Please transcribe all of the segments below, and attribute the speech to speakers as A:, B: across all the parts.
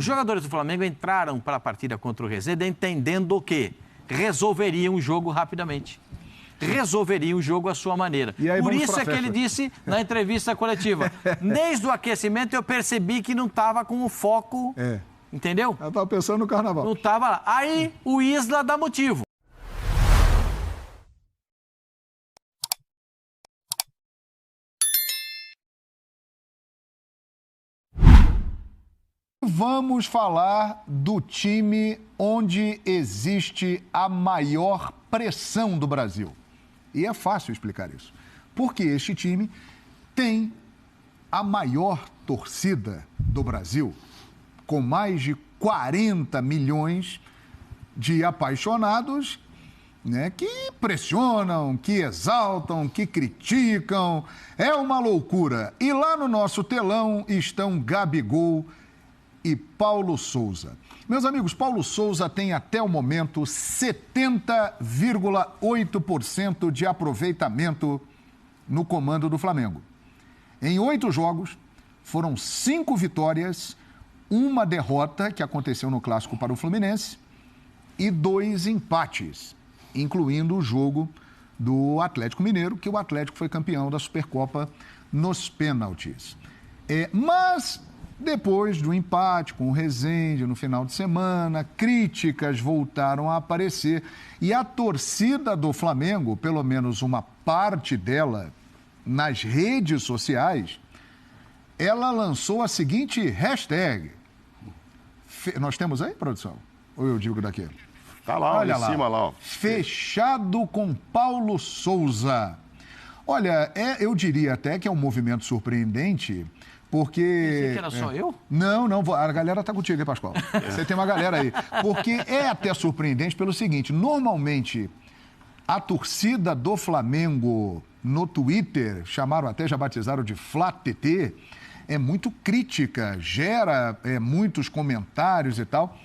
A: Os jogadores do Flamengo entraram para a partida contra o Resende entendendo o quê? Resolveriam o jogo rapidamente. Resolveriam o jogo à sua maneira. Por isso é que ele disse na entrevista coletiva, desde o aquecimento eu percebi que não estava com o foco, entendeu?
B: Eu estava pensando no carnaval.
A: Não estava lá. Aí o Isla dá motivo.
B: Vamos falar do time onde existe a maior pressão do Brasil. E é fácil explicar isso. Porque este time tem a maior torcida do Brasil, com mais de 40 milhões de apaixonados, né, que pressionam, que exaltam, que criticam. É uma loucura. E lá no nosso telão estão Gabigol e Paulo Souza. Meus amigos, Paulo Souza tem até o momento 70,8% de aproveitamento no comando do Flamengo. Em 8 jogos, foram 5 vitórias, 1 derrota, que aconteceu no Clássico para o Fluminense, e 2 empates, incluindo o jogo do Atlético Mineiro, que o Atlético foi campeão da Supercopa nos pênaltis. Mas depois do empate com o Resende no final de semana, críticas voltaram a aparecer e a torcida do Flamengo, pelo menos uma parte dela, nas redes sociais, ela lançou a seguinte hashtag. Nós temos aí, produção? Ou eu digo daqui?
C: Tá lá, olha em cima lá. Ó.
B: Fechado com Paulo Souza. Olha, eu diria até que é um movimento surpreendente, porque...
A: Pensei que era só eu?
B: Não, a galera tá contigo aí, Pascoal. Você tem uma galera aí. Porque é até surpreendente pelo seguinte, normalmente a torcida do Flamengo no Twitter, já batizaram de FlaTT, é muito crítica, gera muitos comentários e tal.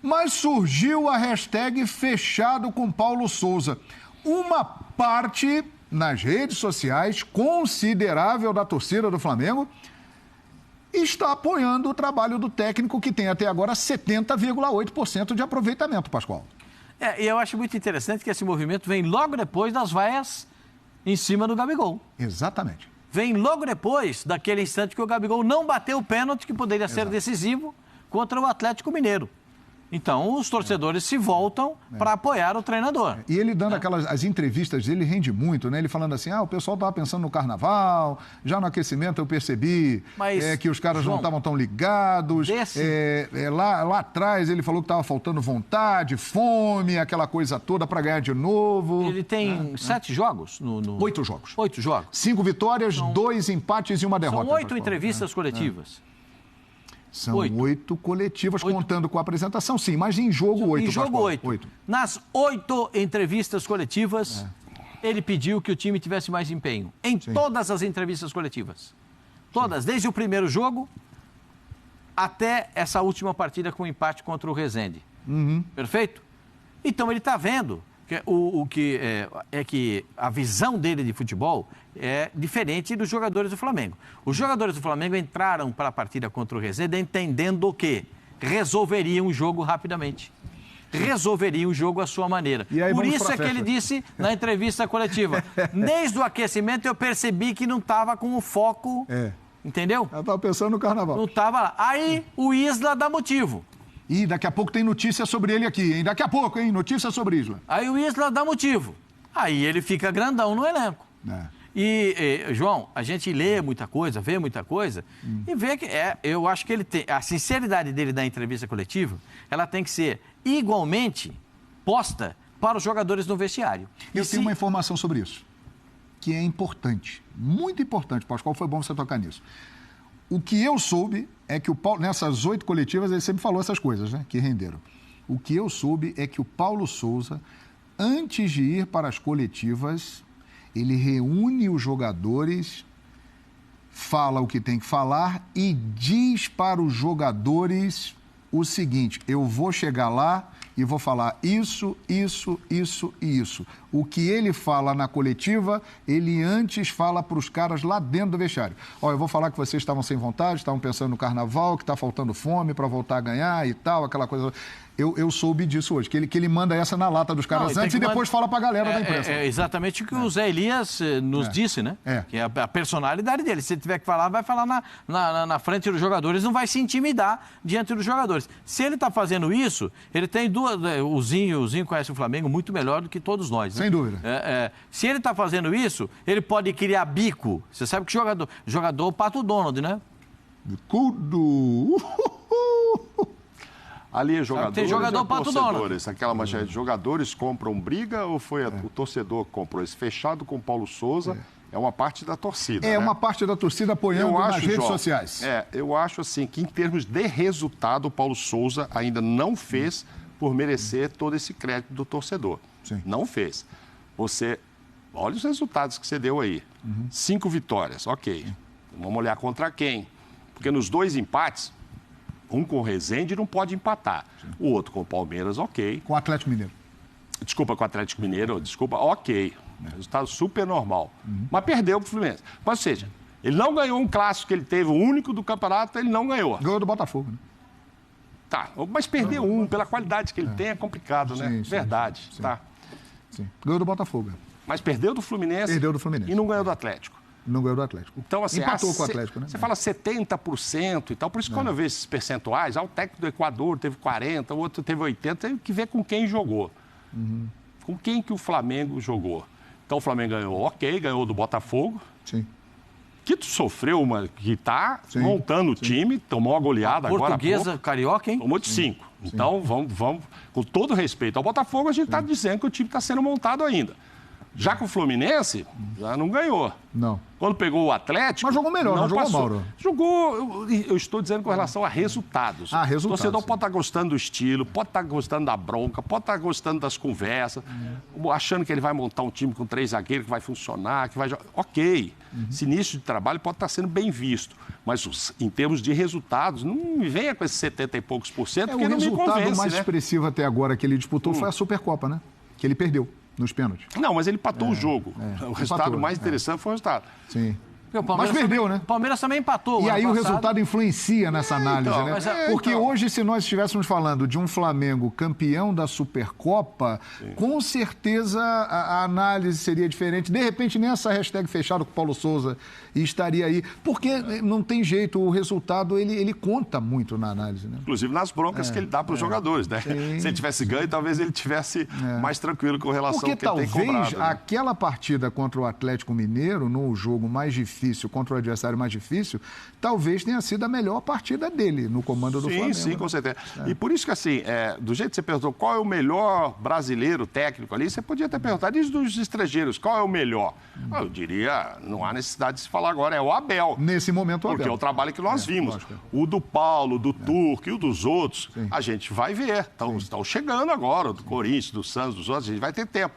B: Mas surgiu a hashtag fechado com Paulo Souza. Uma parte nas redes sociais, considerável da torcida do Flamengo, está apoiando o trabalho do técnico que tem até agora 70,8% de aproveitamento, Pascoal.
A: E eu acho muito interessante que esse movimento vem logo depois das vaias em cima do Gabigol.
B: Exatamente.
A: Vem logo depois daquele instante que o Gabigol não bateu o pênalti que poderia ser decisivo contra o Atlético Mineiro. Então, os torcedores se voltam para apoiar o treinador.
B: E ele dando as entrevistas dele rende muito, né? Ele falando assim, o pessoal estava pensando no carnaval, já no aquecimento eu percebi que os caras, João, não estavam tão ligados. Lá atrás ele falou que estava faltando vontade, fome, aquela coisa toda para ganhar de novo.
A: Ele tem 7 jogos?
B: 8 jogos.
A: 8 jogos.
B: 5 vitórias, 2 empates e 1 derrota.
A: São 8 entrevistas coletivas.
B: São 8 coletivas, contando com a apresentação, sim, mas em jogo 8.
A: Em jogo 8. Nas 8 entrevistas coletivas, ele pediu que o time tivesse mais empenho. Em todas as entrevistas coletivas. Todas, desde o primeiro jogo até essa última partida com o empate contra o Resende. Perfeito? Então ele está vendo que a visão dele de futebol é diferente dos jogadores do Flamengo. Os jogadores do Flamengo entraram para a partida contra o Resende entendendo o quê? Resolveriam o jogo rapidamente. Resolveriam o jogo à sua maneira. Por isso é que ele disse na entrevista coletiva, desde o aquecimento eu percebi que não estava com o foco, entendeu?
B: Eu estava pensando no carnaval.
A: Não estava lá. Aí o Isla dá motivo.
B: E daqui a pouco tem notícia sobre ele aqui, hein? Daqui a pouco, hein? Notícia sobre Isla.
A: Aí o Isla dá motivo. Aí ele fica grandão no elenco. João, a gente lê muita coisa, vê muita coisa, e vê que eu acho que ele tem... A sinceridade dele da entrevista coletiva, ela tem que ser igualmente posta para os jogadores no vestiário.
B: Eu tenho uma informação sobre isso, que é importante, muito importante, Pascoal, foi bom você tocar nisso. O que eu soube é que o Paulo, nessas 8 coletivas, ele sempre falou essas coisas, né, que renderam. O que eu soube é que o Paulo Souza, antes de ir para as coletivas, ele reúne os jogadores, fala o que tem que falar e diz para os jogadores o seguinte, eu vou chegar lá e vou falar isso, isso, isso e isso. O que ele fala na coletiva, ele antes fala para os caras lá dentro do vestiário. Ó, eu vou falar que vocês estavam sem vontade, estavam pensando no carnaval, que está faltando fome para voltar a ganhar e tal, aquela coisa. Eu soube disso hoje, que ele manda essa na lata dos caras antes e depois fala para a galera da imprensa.
A: É exatamente o que o Zé Elias nos disse, né? Que é a personalidade dele. Se ele tiver que falar, vai falar na frente dos jogadores, não vai se intimidar diante dos jogadores. Se ele está fazendo isso, ele tem duas... O Zinho conhece o Flamengo muito melhor do que todos nós, né?
B: Sem dúvida.
A: Se ele está fazendo isso, ele pode criar bico. Você sabe que jogador Pato Donald, né?
B: Bicudo!
C: Ali é jogadores,
A: tem jogador Pato
C: torcedores. Aquela manchete, jogadores compram briga ou foi o torcedor que comprou? Esse fechado com o Paulo Souza é uma parte da torcida.
B: Uma parte da torcida apoiando nas redes sociais.
C: Eu acho assim que em termos de resultado, o Paulo Souza ainda não fez por merecer todo esse crédito do torcedor.
B: Sim.
C: Não fez. Você, olha os resultados que você deu aí. 5 vitórias, ok. Vamos olhar contra quem? Porque nos 2 empates, um com o Resende não pode empatar. Sim. O outro com o Palmeiras, ok.
B: Com o Atlético Mineiro.
C: Desculpa, com o Atlético Mineiro, ok. Resultado super normal. Mas perdeu para o Fluminense. Mas, ou seja, ele não ganhou um clássico que ele teve, o único do campeonato, ele não ganhou.
B: Ganhou do Botafogo, né?
C: Tá, mas perder pela qualidade que ele tem, é complicado, né?
B: Sim,
C: verdade,
B: sim.
C: tá.
B: Sim. Ganhou do Botafogo.
C: Mas perdeu do Fluminense.
B: Perdeu do Fluminense.
C: E não ganhou do Atlético.
B: Não ganhou do Atlético.
C: Então, assim,
B: empatou com o Atlético, né?
C: Você fala 70% e tal. Por isso, quando eu vejo esses percentuais, o técnico do Equador teve 40%, o outro teve 80%, tem que ver com quem jogou. Com quem que o Flamengo jogou. Então, o Flamengo ganhou, ok, ganhou do Botafogo.
B: Sim.
C: Que sofreu que está montando o time, tomou uma goleada agora.
A: Portuguesa, carioca, hein?
C: Tomou de 5. Então, vamos, com todo respeito ao Botafogo, a gente está dizendo que o time está sendo montado ainda. Já com o Fluminense, já não ganhou.
B: Não.
C: Quando pegou o Atlético...
B: Mas jogou melhor, não jogou, Mauro?
C: Jogou, eu estou dizendo com relação a resultados.
B: Resultados.
C: O torcedor pode estar gostando do estilo, pode estar gostando da bronca, pode estar gostando das conversas, achando que ele vai montar um time com 3 zagueiros, que vai funcionar, que vai jogar. Ok, esse início de trabalho pode estar sendo bem visto, mas em termos de resultados, não me venha com esses 70 e poucos %, porque não me convence,
B: O resultado mais expressivo até agora que ele disputou foi a Supercopa, né? Que ele perdeu nos pênaltis.
C: Não, mas ele empatou o jogo. O resultado mais interessante foi o resultado.
B: Sim. Mas perdeu, né?
A: O Palmeiras também empatou.
B: E aí o resultado influencia nessa análise,
A: então,
B: né? Porque hoje, se nós estivéssemos falando de um Flamengo campeão da Supercopa, com certeza a análise seria diferente. De repente, nem essa hashtag fechado com o Paulo Souza estaria aí. Porque não tem jeito, o resultado ele conta muito na análise, né?
C: Inclusive nas broncas que ele dá para os jogadores, né?
B: Sim.
C: Se ele tivesse ganho, talvez ele tivesse mais tranquilo com relação ao que ele tem cobrado.
B: Porque talvez aquela partida contra o Atlético Mineiro, no jogo mais difícil, contra o adversário mais difícil, talvez tenha sido a melhor partida dele no comando do Flamengo.
C: Sim, com certeza. E por isso que, assim, do jeito que você perguntou qual é o melhor brasileiro técnico ali, você podia ter perguntado isso dos estrangeiros, qual é o melhor? Eu diria, não há necessidade de se falar agora, é o Abel.
B: Nesse momento, o Abel.
C: Porque é o trabalho que nós vimos. Lógico. O do Paulo, do Turco e o dos outros, a gente vai ver. Estão chegando agora, do Corinthians, do Santos, dos outros, a gente vai ter tempo.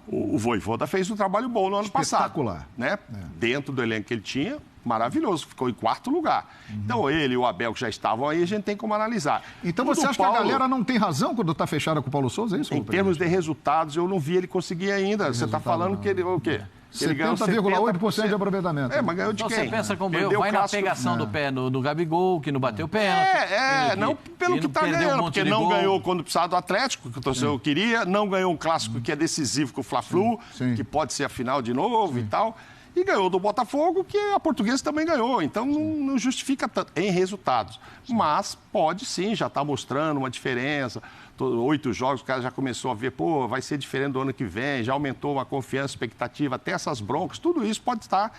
C: O Vojvoda fez um trabalho bom no ano passado.
B: Espetacular.
C: Né? Dentro do elenco que ele tinha, maravilhoso. Ficou em 4º lugar. Então, ele e o Abel, que já estavam aí, a gente tem como analisar.
B: Então, você acha que a galera não tem razão quando está fechada com o Paulo Souza? É isso?
C: Em termos de resultados, eu não vi ele conseguir ainda. Você está falando que ele... O quê?
B: 70,8% de aproveitamento.
C: Mas ganhou de quem?
A: Você pensa como eu, vai na pegação do pé no Gabigol, que não bateu pênalti.
C: Não pelo que está ganhando, porque não ganhou quando precisava do Atlético, que o torcedor queria, não ganhou um clássico que é decisivo com o Fla-Flu, que pode ser a final de novo e tal, e ganhou do Botafogo, que a Portuguesa também ganhou, então não justifica tanto em resultados. Mas pode sim, já está mostrando uma diferença. 8 jogos, o cara já começou a ver, vai ser diferente do ano que vem, já aumentou uma confiança, expectativa, até essas broncas, tudo isso pode estar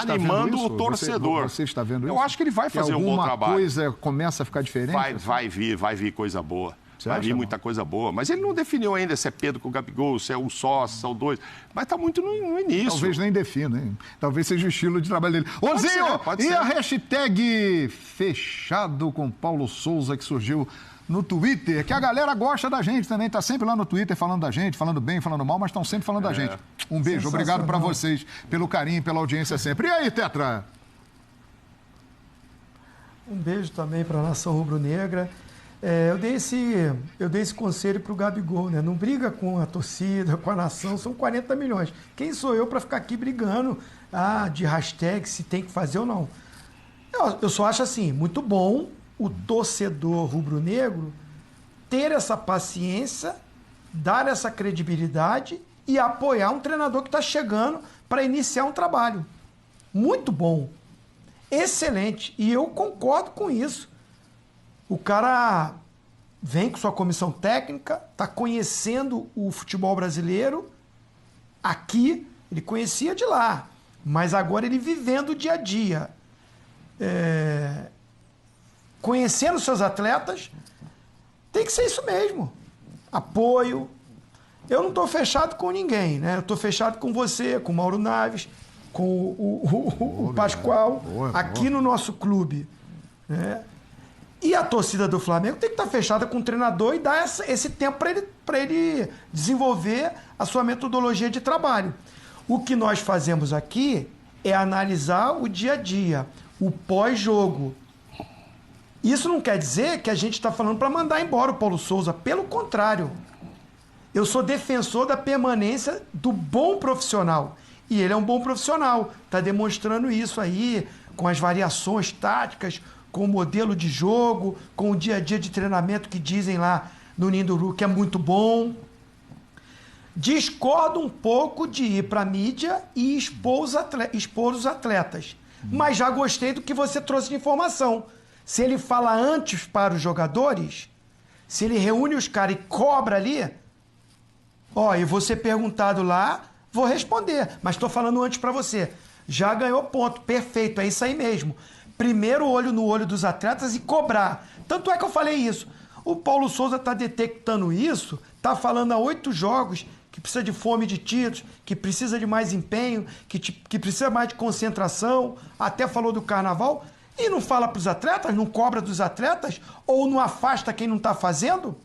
C: animando o torcedor.
B: Você está vendo isso?
C: Eu acho que ele vai fazer um bom trabalho.
B: Alguma coisa começa a ficar diferente?
C: Vai vir coisa boa. Vai vir muita coisa boa. Mas ele não definiu ainda se é Pedro com o Gabigol, se é um só, se são 2. Mas está muito no início.
B: Talvez nem defina, hein? Talvez seja o estilo de trabalho dele. Zinho,
C: e
B: a hashtag fechado com Paulo Souza, que surgiu no Twitter, que a galera gosta da gente também, tá sempre lá no Twitter falando da gente, falando bem, falando mal, mas estão sempre falando da gente. Um beijo, obrigado para vocês pelo carinho, pela audiência sempre. E aí, Tetra?
D: Um beijo também para a nação rubro-negra. Eu dei esse conselho para o Gabigol, né? Não briga com a torcida, com a nação, são 40 milhões. Quem sou eu para ficar aqui brigando de hashtag, se tem que fazer ou não? Eu só acho assim, muito bom o torcedor rubro-negro ter essa paciência, dar essa credibilidade e apoiar um treinador que está chegando para iniciar um trabalho. Muito bom. Excelente. E eu concordo com isso. O cara vem com sua comissão técnica, está conhecendo o futebol brasileiro aqui, ele conhecia de lá, mas agora ele vivendo o dia a dia, conhecendo seus atletas, tem que ser isso mesmo. Apoio. Eu não estou fechado com ninguém, né? Eu estou fechado com você, com o Mauro Naves, com o Pascoal, aqui no nosso clube, né? E a torcida do Flamengo tem que estar fechada com o treinador e dar esse tempo para ele desenvolver a sua metodologia de trabalho. O que nós fazemos aqui é analisar o dia a dia, o pós-jogo. Isso não quer dizer que a gente está falando para mandar embora o Paulo Souza. Pelo contrário, eu sou defensor da permanência do bom profissional. E ele é um bom profissional. Está demonstrando isso aí, com as variações táticas, com o modelo de jogo, com o dia a dia de treinamento que dizem lá no Ninduru que é muito bom. Discordo um pouco de ir para a mídia e expor os atletas. Mas já gostei do que você trouxe de informação. Se ele fala antes para os jogadores, se ele reúne os caras e cobra ali, eu vou ser perguntado lá, vou responder. Mas estou falando antes para você. Já ganhou ponto. Perfeito, é isso aí mesmo. Primeiro olho no olho dos atletas e cobrar. Tanto é que eu falei isso. O Paulo Souza está detectando isso, está falando há 8 jogos que precisa de fome de títulos, que precisa de mais empenho, que precisa mais de concentração, até falou do carnaval, e não fala para os atletas, não cobra dos atletas, ou não afasta quem não está fazendo?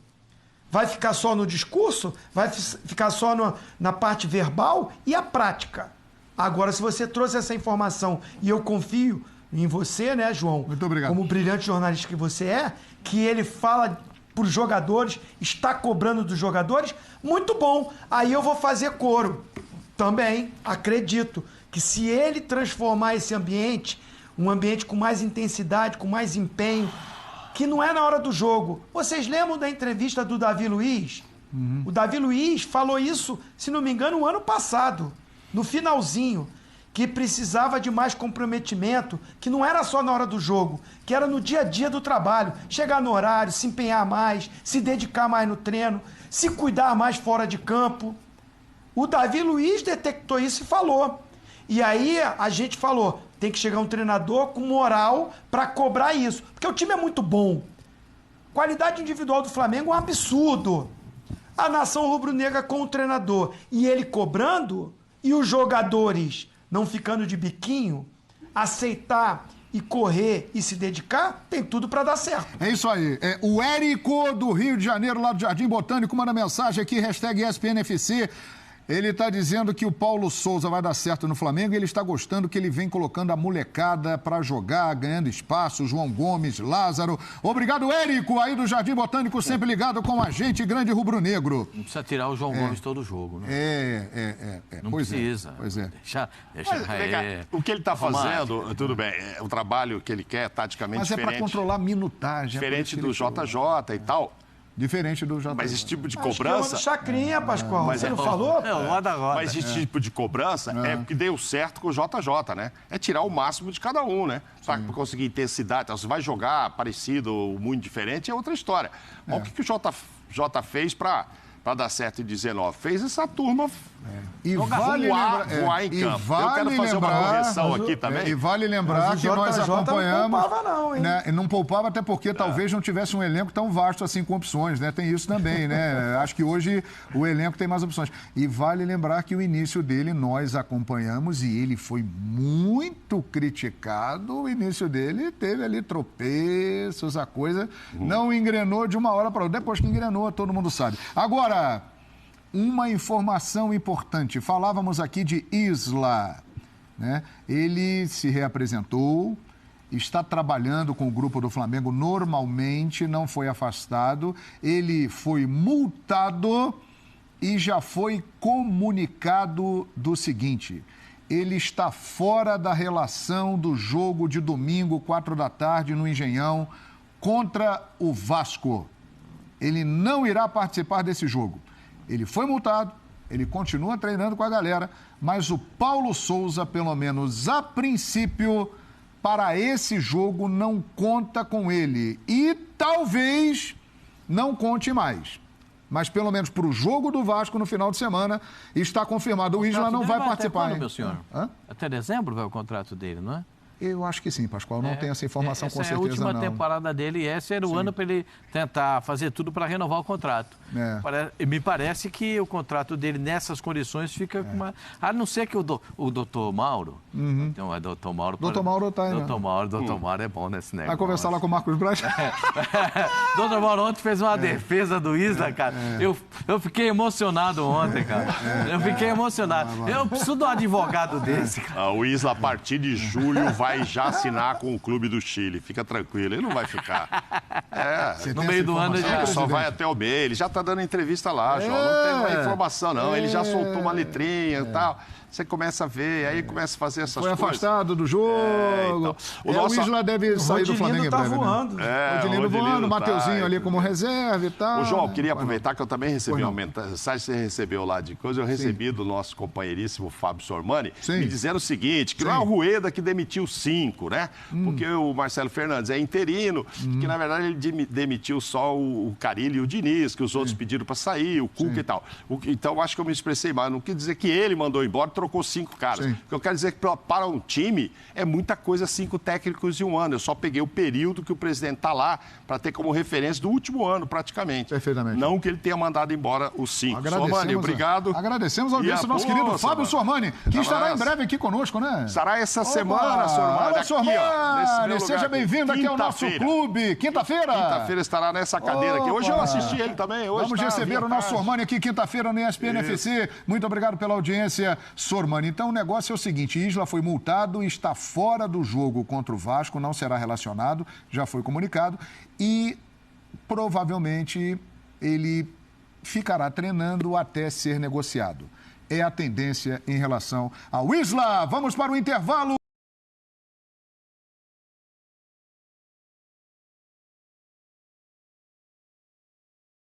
D: Vai ficar só no discurso? Vai ficar só na parte verbal? E a prática? Agora, se você trouxe essa informação, e eu confio em você, né, João?
B: Muito obrigado.
D: Como brilhante jornalista que você é, que ele fala para os jogadores, está cobrando dos jogadores, muito bom. Aí eu vou fazer coro. Também acredito que se ele transformar esse ambiente, um ambiente com mais intensidade, com mais empenho, que não é na hora do jogo. Vocês lembram da entrevista do Davi Luiz? O Davi Luiz falou isso, se não me engano, no ano passado, no finalzinho, que precisava de mais comprometimento, que não era só na hora do jogo, que era no dia a dia do trabalho, chegar no horário, se empenhar mais, se dedicar mais no treino, se cuidar mais fora de campo. O Davi Luiz detectou isso e falou. E aí a gente falou, tem que chegar um treinador com moral para cobrar isso, porque o time é muito bom. Qualidade individual do Flamengo é um absurdo. A nação rubro-negra com o treinador e ele cobrando, e os jogadores não ficando de biquinho, aceitar e correr e se dedicar, tem tudo para dar certo.
B: É isso aí. O Érico do Rio de Janeiro, lá do Jardim Botânico, manda mensagem aqui, #ESPNFC. Ele está dizendo que o Paulo Souza vai dar certo no Flamengo e ele está gostando que ele vem colocando a molecada para jogar, ganhando espaço, João Gomes, Lázaro. Obrigado, Érico, aí do Jardim Botânico, sempre ligado com a gente, grande rubro-negro.
A: Não precisa tirar o João Gomes todo jogo, né?
B: Não
A: pois precisa.
B: Pois é.
A: Deixa
C: o que ele está fazendo, tudo bem, é o trabalho que ele quer, taticamente diferente.
B: Mas é para controlar a minutagem.
C: Diferente do JJ e tal.
B: Diferente do JJ.
C: Mas esse tipo de
D: Acho
C: cobrança...
D: que é Chacrinha, Pascoal.
C: Mas
D: você não
C: é-
D: falou?
A: Roda.
C: Mas esse tipo de cobrança é o que deu certo com o JJ, né? É tirar o máximo de cada um, né? Para conseguir intensidade. Então, se vai jogar parecido ou muito diferente, é outra história. Mas o que o JJ fez para dar certo em 19? Fez essa turma
B: E vale
C: voar em campo. Eu quero fazer uma correção aqui também.
B: E vale lembrar que nós acompanhamos...
D: não poupava não, hein?
B: Né? Não poupava até porque talvez não tivesse um elenco tão vasto assim com opções, né? Tem isso também, né? Acho que hoje o elenco tem mais opções. E vale lembrar que o início dele nós acompanhamos e ele foi muito criticado. O início dele teve ali tropeços, a coisa não engrenou de uma hora para outra. Depois que engrenou, todo mundo sabe. Agora... uma informação importante. Falávamos aqui de Isla, né? Ele se reapresentou está trabalhando com o grupo do Flamengo normalmente, não foi afastado. Ele foi multado e já foi comunicado do seguinte: ele está fora da relação do jogo de domingo, 4 da tarde, no Engenhão, contra o Vasco. Ele não irá participar desse jogo. Ele foi multado, ele continua treinando com a galera, mas o Paulo Souza, pelo menos a princípio, para esse jogo não conta com ele. E talvez não conte mais. Mas pelo menos para o jogo do Vasco no final de semana está confirmado. O Isla não vai participar.
A: Até quando, meu senhor? Até dezembro vai o contrato dele, não é?
B: Eu acho que sim, Pascoal. Não tenho essa informação com certeza, não.
A: Essa é a última temporada dele e esse era o ano para ele tentar fazer tudo para renovar o contrato. Me parece que o contrato dele nessas condições fica com uma... A não ser que o doutor Mauro... Então é doutor Mauro...
B: Doutor Mauro tá aí,
A: Doutor Mauro é bom nesse negócio.
B: Vai conversar lá com o Marcos Braz?
A: Doutor Mauro ontem fez uma defesa do Isla, cara. Eu fiquei emocionado ontem, cara. Eu fiquei emocionado. Eu preciso de um advogado desse, cara.
C: O Isla, a partir de julho, vai já assinar com o clube do Chile. Fica tranquilo, ele não vai ficar.
A: No meio do ano ele já...
C: Só vai até o meio. Ele já está dando entrevista lá, João. Não tem mais informação, não. Ele já soltou uma letrinha e tal. Você começa a ver, aí começa a fazer essas coisas.
B: Foi afastado do jogo.
C: Então.
B: O Isla deve sair do Flamengo em breve.
D: Voando.
B: O Rodilino voando, o Mateuzinho ali como reserva e tal.
C: O João, queria aproveitar que eu também recebi uma mensagem, você recebeu lá de coisa, eu recebi do nosso companheiríssimo Fábio Sormani, me dizendo o seguinte, que não é o Rueda que demitiu 5, né? Porque o Marcelo Fernandes é interino, que na verdade ele demitiu só o Carille e o Diniz, que os outros pediram para sair, o Cuca e tal. Então, acho que eu me expressei mal. Não quis dizer que ele mandou embora, trocou 5 caras. O que eu quero dizer é que para um time é muita coisa 5 técnicos em um ano. Eu só peguei o período que o presidente está lá para ter como referência do último ano, praticamente.
B: Perfeitamente.
C: Não que ele tenha mandado embora os 5. Sormani, obrigado.
B: Agradecemos a audiência do nosso querido Fábio Sormani, que estará em breve aqui conosco, né?
C: Estará essa semana, Sormani.
B: Olá, Sormani. Seja bem-vindo aqui ao nosso clube. Quinta-feira?
C: Quinta-feira estará nessa cadeira aqui. Hoje eu assisti ele também.
B: Vamos receber o nosso Sormani aqui quinta-feira no ESPN FC. Muito obrigado pela audiência, Sormani. Então, o negócio é o seguinte, Isla foi multado e está fora do jogo contra o Vasco, não será relacionado, já foi comunicado, e provavelmente ele ficará treinando até ser negociado. É a tendência em relação ao Isla. Vamos para o intervalo.